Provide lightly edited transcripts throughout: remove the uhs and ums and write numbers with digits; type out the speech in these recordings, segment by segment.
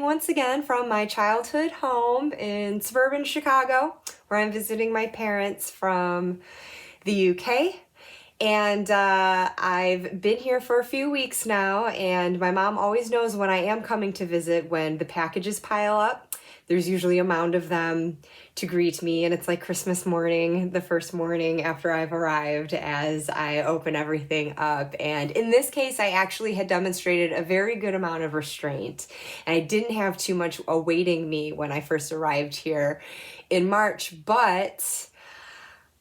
once again from my childhood home in suburban Chicago, where I'm visiting my parents from the UK. And I've been here for a few weeks now, and my mom always knows when I am coming to visit when the packages pile up. There's usually a mound of them to greet me, and it's like Christmas morning, the first morning after I've arrived, as I open everything up. And in this case, I actually had demonstrated a very good amount of restraint, and I didn't have too much awaiting me when I first arrived here in March, but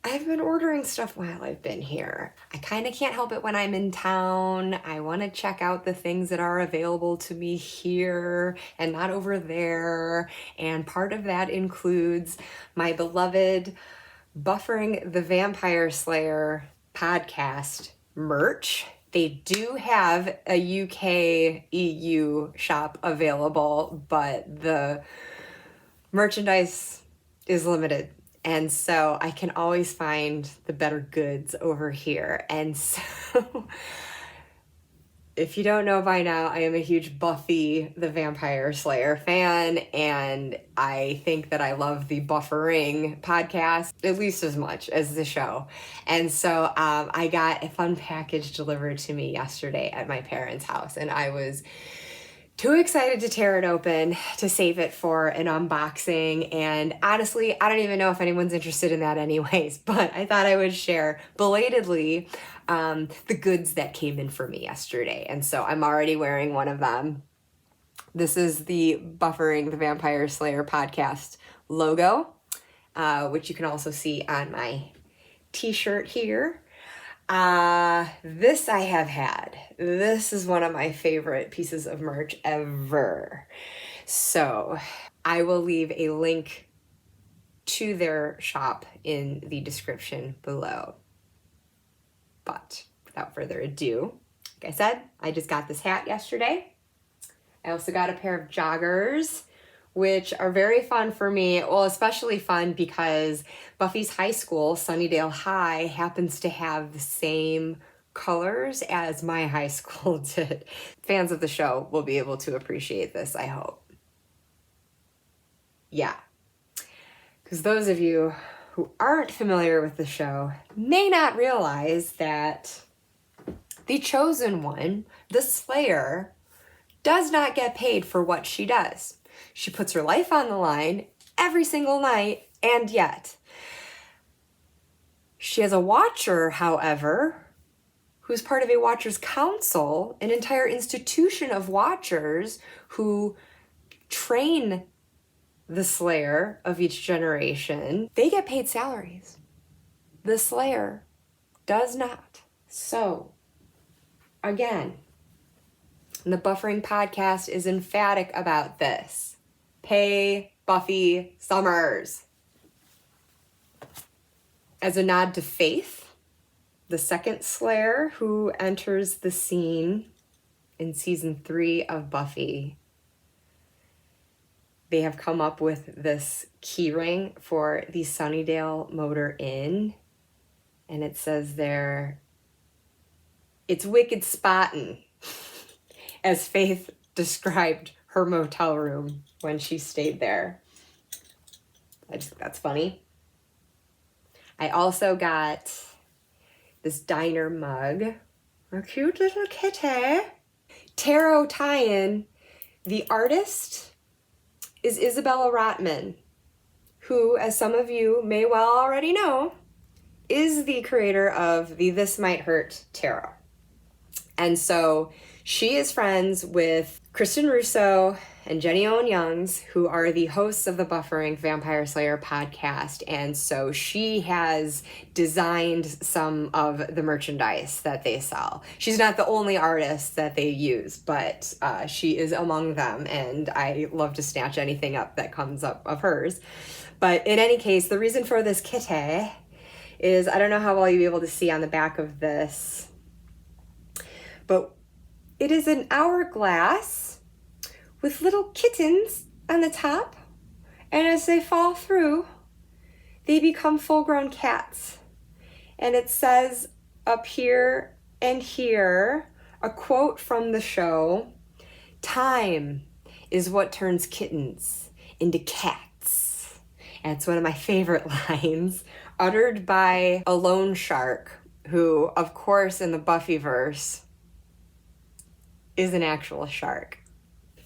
I've been ordering stuff while I've been here. I kind of can't help it when I'm in town. I want to check out the things that are available to me here and not over there. And part of that includes my beloved Buffering the Vampire Slayer podcast merch. They do have a UK EU shop available, but the merchandise is limited. And so I can always find the better goods over here. And so if you don't know by now, I am a huge Buffy the Vampire Slayer fan. And I think that I love the Buffering podcast at least as much as the show. And so I got a fun package delivered to me yesterday at my parents' house. And I was too excited to tear it open to save it for an unboxing. And honestly, I don't even know if anyone's interested in that anyways, but I thought I would share belatedly the goods that came in for me yesterday. And so I'm already wearing one of them. This is the Buffering the Vampire Slayer podcast logo, which you can also see on my t-shirt here. This I have had. This is one of my favorite pieces of merch ever. So I will leave a link to their shop in the description below. But without further ado, like I said, I just got this hat yesterday. I also got a pair of joggers, which are very fun for me. Well, especially fun because Buffy's high school, Sunnydale High, happens to have the same colors as my high school did. Fans of the show will be able to appreciate this, I hope. Yeah. Because those of you who aren't familiar with the show may not realize that the Chosen One, the Slayer, does not get paid for what she does. She puts her life on the line every single night, and yet she has a watcher, however, who's part of a Watchers Council, an entire institution of watchers who train the Slayer of each generation. They get paid salaries. The Slayer does not. So, again, the Buffering podcast is emphatic about this. Pay Buffy Summers. As a nod to Faith, the second Slayer who enters the scene in season 3 of Buffy, they have come up with this keyring for the Sunnydale Motor Inn. And it says there, "It's wicked spottin'," as Faith described her motel room when she stayed there. I just think that's funny. I also got this diner mug. A cute little kitty. Tarot tie-in. The artist is Isabella Rotman, who, as some of you may well already know, is the creator of the This Might Hurt Tarot. And so she is friends with Kristen Russo and Jenny Owen Youngs, who are the hosts of the Buffering Vampire Slayer podcast. And so she has designed some of the merchandise that they sell. She's not the only artist that they use, but she is among them. And I love to snatch anything up that comes up of hers. But in any case, the reason for this kitty is, I don't know how well you'll be able to see on the back of this, but it is an hourglass with little kittens on the top, and as they fall through, they become full-grown cats. And it says up here and here, a quote from the show, "Time is what turns kittens into cats. And it's one of my favorite lines, uttered by a loan shark who, of course, in the Buffyverse, is an actual shark.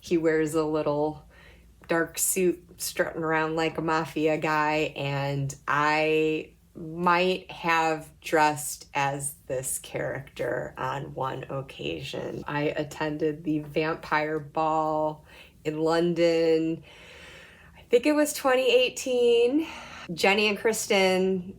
He wears a little dark suit strutting around like a mafia guy, and I might have dressed as this character on one occasion. I attended the vampire ball in London. I think it was 2018. Jenny and Kristen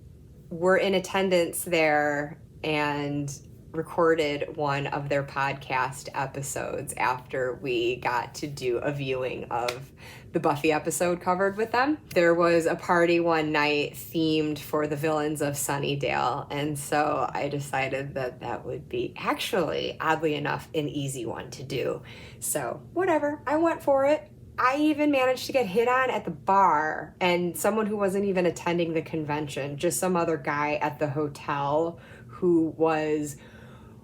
were in attendance there and recorded one of their podcast episodes after we got to do a viewing of the Buffy episode covered with them. There was a party one night themed for the villains of Sunnydale, and so I decided that that would be actually, oddly enough, an easy one to do. So whatever, I went for it. I even managed to get hit on at the bar, and someone who wasn't even attending the convention, just some other guy at the hotel who was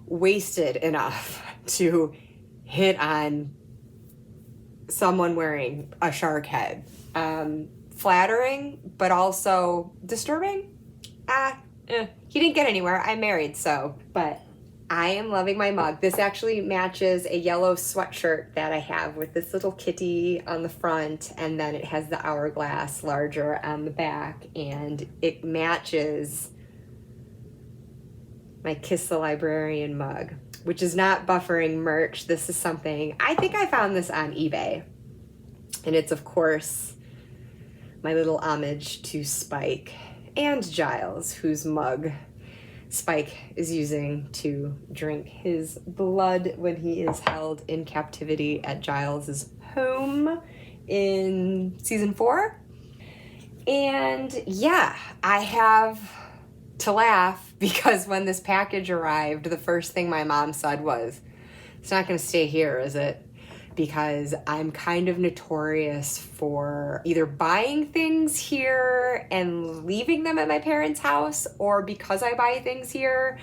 wasted enough to hit on someone wearing a shark head. Flattering, but also disturbing. He didn't get anywhere. I'm married, so. But I am loving my mug. This actually matches a yellow sweatshirt that I have with this little kitty on the front, and then it has the hourglass larger on the back, and it matches my Kiss the Librarian mug, which is not buffering merch. This is something, I think I found this on eBay. And it's, of course, my little homage to Spike and Giles, whose mug Spike is using to drink his blood when he is held in captivity at Giles's home in season 4. And yeah, I have to laugh because when this package arrived, the first thing my mom said was, "It's not going to stay here, is it?" Because I'm kind of notorious for either buying things here and leaving them at my parents' house, or because I buy things here,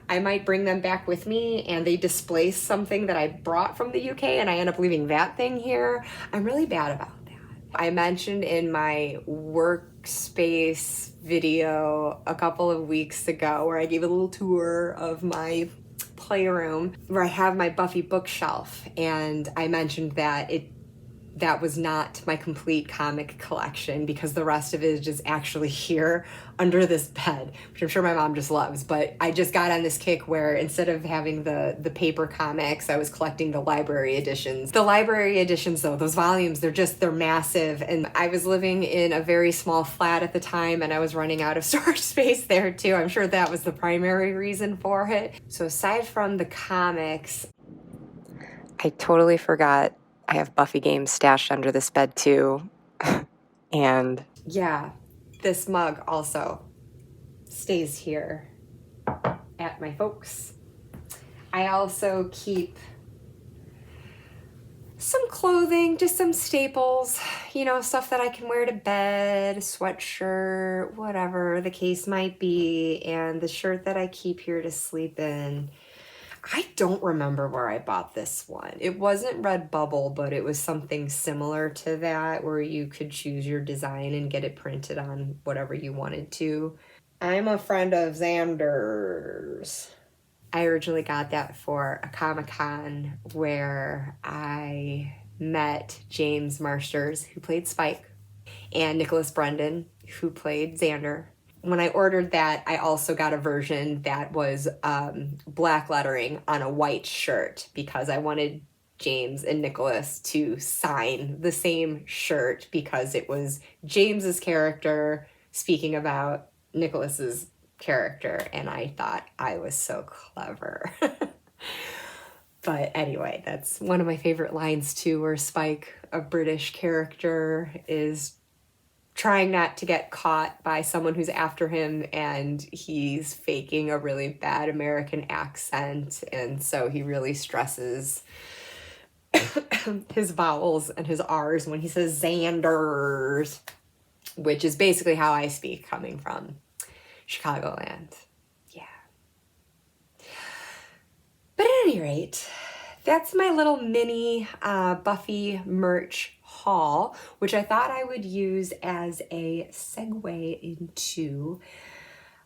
I might bring them back with me and they displace something that I brought from the UK and I end up leaving that thing here. I'm really bad about that. I mentioned in my workspace video a couple of weeks ago where I gave a little tour of my playroom where I have my Buffy bookshelf, and I mentioned that that was not my complete comic collection because the rest of it is just actually here under this bed, which I'm sure my mom just loves. But I just got on this kick where instead of having the paper comics, I was collecting the library editions. The library editions, though, those volumes, they're massive. And I was living in a very small flat at the time, and I was running out of storage space there too. I'm sure that was the primary reason for it. So aside from the comics, I totally forgot I have Buffy games stashed under this bed too. And yeah, this mug also stays here at my folks. I also keep some clothing, just some staples, stuff that I can wear to bed, sweatshirt, whatever the case might be. And the shirt that I keep here to sleep in, I don't remember where I bought this one. It wasn't Redbubble, but it was something similar to that where you could choose your design and get it printed on whatever you wanted to. I'm a friend of Xander's. I originally got that for a Comic-Con where I met James Marsters, who played Spike, and Nicholas Brendan, who played Xander. When I ordered that, I also got a version that was black lettering on a white shirt because I wanted James and Nicholas to sign the same shirt because it was James's character speaking about Nicholas's character, and I thought I was so clever. But anyway, that's one of my favorite lines too, where Spike, a British character, is trying not to get caught by someone who's after him, and he's faking a really bad American accent, and so he really stresses his vowels and his R's when he says Xanders, which is basically how I speak coming from Chicagoland. Yeah. But at any rate, that's my little mini Buffy merch haul, which I thought I would use as a segue into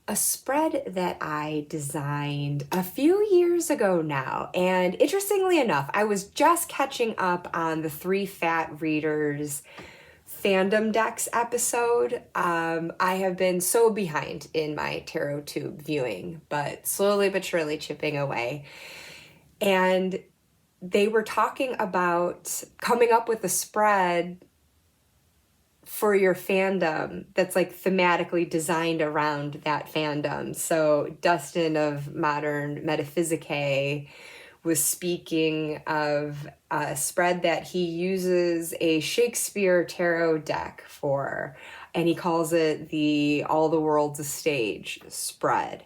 a spread that I designed a few years ago now. And interestingly enough, I was just catching up on the Three Fat Readers fandom decks episode. I have been so behind in my TarotTube viewing, but slowly but surely chipping away. And they were talking about coming up with a spread for your fandom that's like thematically designed around that fandom. So Dustin of Modern Metaphysicae was speaking of a spread that he uses a Shakespeare tarot deck for, and he calls it the All the World's a Stage spread.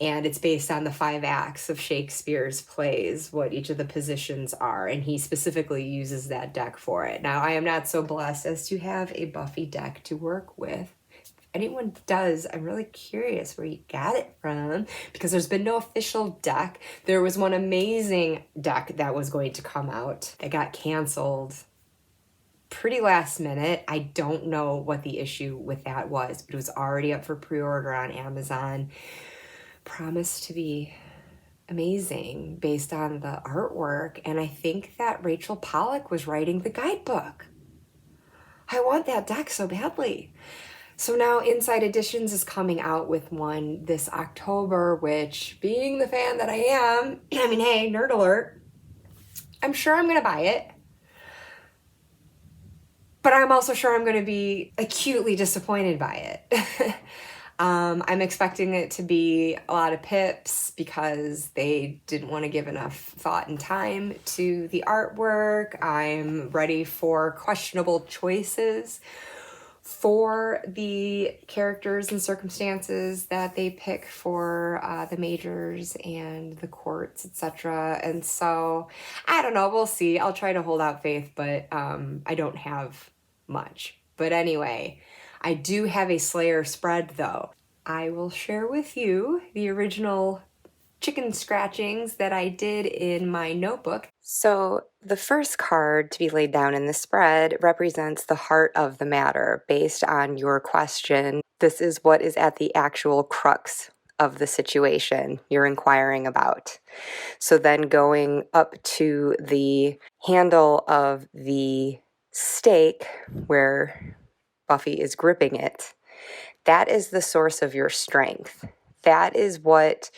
And it's based on the 5 acts of Shakespeare's plays, what each of the positions are, and he specifically uses that deck for it. Now, I am not so blessed as to have a Buffy deck to work with. If anyone does, I'm really curious where you got it from, because there's been no official deck. There was one amazing deck that was going to come out that got canceled pretty last minute. I don't know what the issue with that was, but it was already up for pre-order on Amazon. Promised to be amazing based on the artwork, and I think that Rachel Pollack was writing the guidebook. I want that deck so badly. So now Inside Editions is coming out with one this October, which, being the fan that I am, I mean, hey, nerd alert, I'm sure I'm gonna buy it. But I'm also sure I'm going to be acutely disappointed by it. I'm expecting it to be a lot of pips because they didn't want to give enough thought and time to the artwork. I'm ready for questionable choices for the characters and circumstances that they pick for the majors and the courts, etc. And so, I don't know, we'll see. I'll try to hold out faith, but I don't have much. But anyway, I do have a Slayer spread though. I will share with you the original chicken scratchings that I did in my notebook. So the first card to be laid down in the spread represents the heart of the matter based on your question. This is what is at the actual crux of the situation you're inquiring about. So then going up to the handle of the stake where Buffy is gripping it, that is the source of your strength. That is what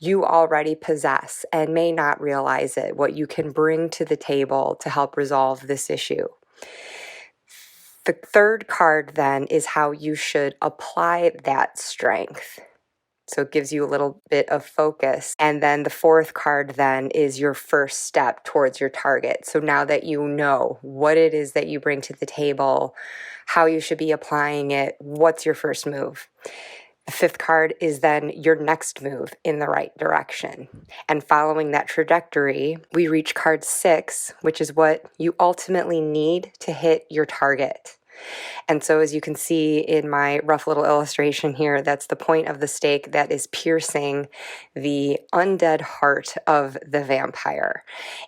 you already possess and may not realize it, what you can bring to the table to help resolve this issue. The third card then is how you should apply that strength. So it gives you a little bit of focus. And then the fourth card then is your first step towards your target. So now that you know what it is that you bring to the table, how you should be applying it, what's your first move? The fifth card is then your next move in the right direction. And following that trajectory, we reach card 6, which is what you ultimately need to hit your target. And so as you can see in my rough little illustration here, that's the point of the stake that is piercing the undead heart of the vampire.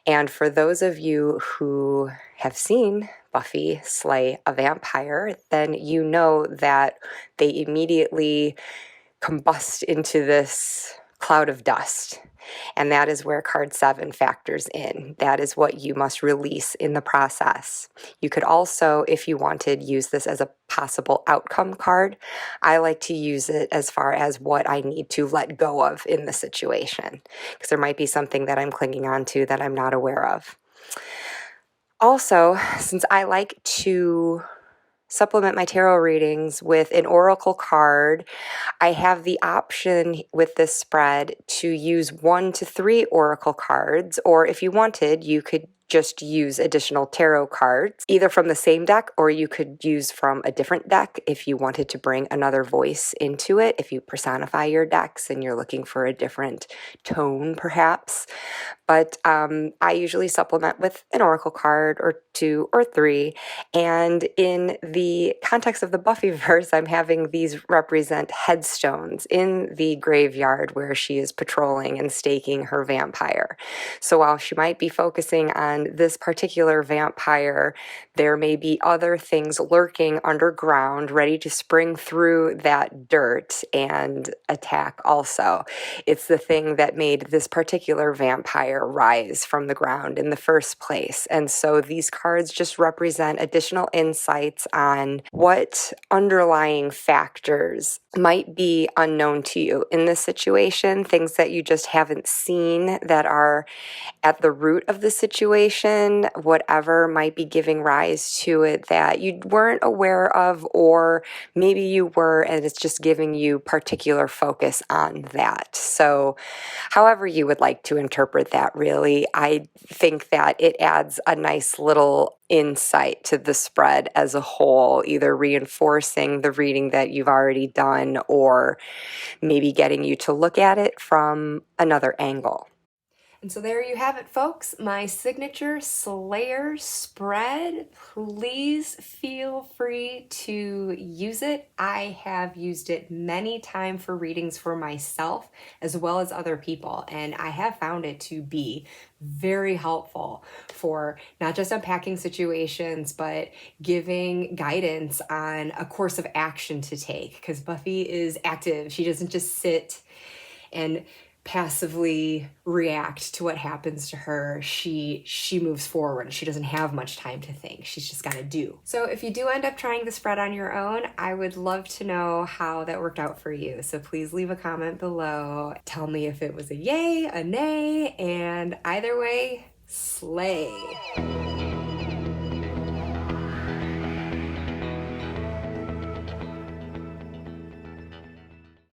And for those of you who have seen Buffy slay a vampire, then you know that they immediately combust into this cloud of dust. And that is where card 7 factors in. That is what you must release in the process. You could also, if you wanted, use this as a possible outcome card. I like to use it as far as what I need to let go of in the situation, because there might be something that I'm clinging on to that I'm not aware of. Also, since I like to supplement my tarot readings with an oracle card, I have the option with this spread to use 1 to 3 oracle cards, or if you wanted, you could just use additional tarot cards, either from the same deck, or you could use from a different deck if you wanted to bring another voice into it, if you personify your decks and you're looking for a different tone, perhaps. But I usually supplement with an oracle card or 2, or 3. And in the context of the Buffyverse, I'm having these represent headstones in the graveyard where she is patrolling and staking her vampire. So while she might be focusing on this particular vampire, there may be other things lurking underground, ready to spring through that dirt and attack also. It's the thing that made this particular vampire rise from the ground in the first place. And so these cards just represent additional insights on what underlying factors might be unknown to you in this situation, things that you just haven't seen that are at the root of the situation, whatever might be giving rise to it that you weren't aware of, or maybe you were, and it's just giving you particular focus on that. So however you would like to interpret that, really, I think that it adds a nice little insight to the spread as a whole, either reinforcing the reading that you've already done or maybe getting you to look at it from another angle. And so there you have it, folks. My signature Slayer spread. Please feel free to use it. I have used it many times for readings for myself as well as other people. And I have found it to be very helpful for not just unpacking situations, but giving guidance on a course of action to take. Because Buffy is active. She doesn't just sit and passively react to what happens to her. She moves forward. She doesn't have much time to think. She's just got to do. So if you do end up trying the spread on your own, I would love to know how that worked out for you. So please leave a comment below. Tell me if it was a yay, a nay, and either way, slay.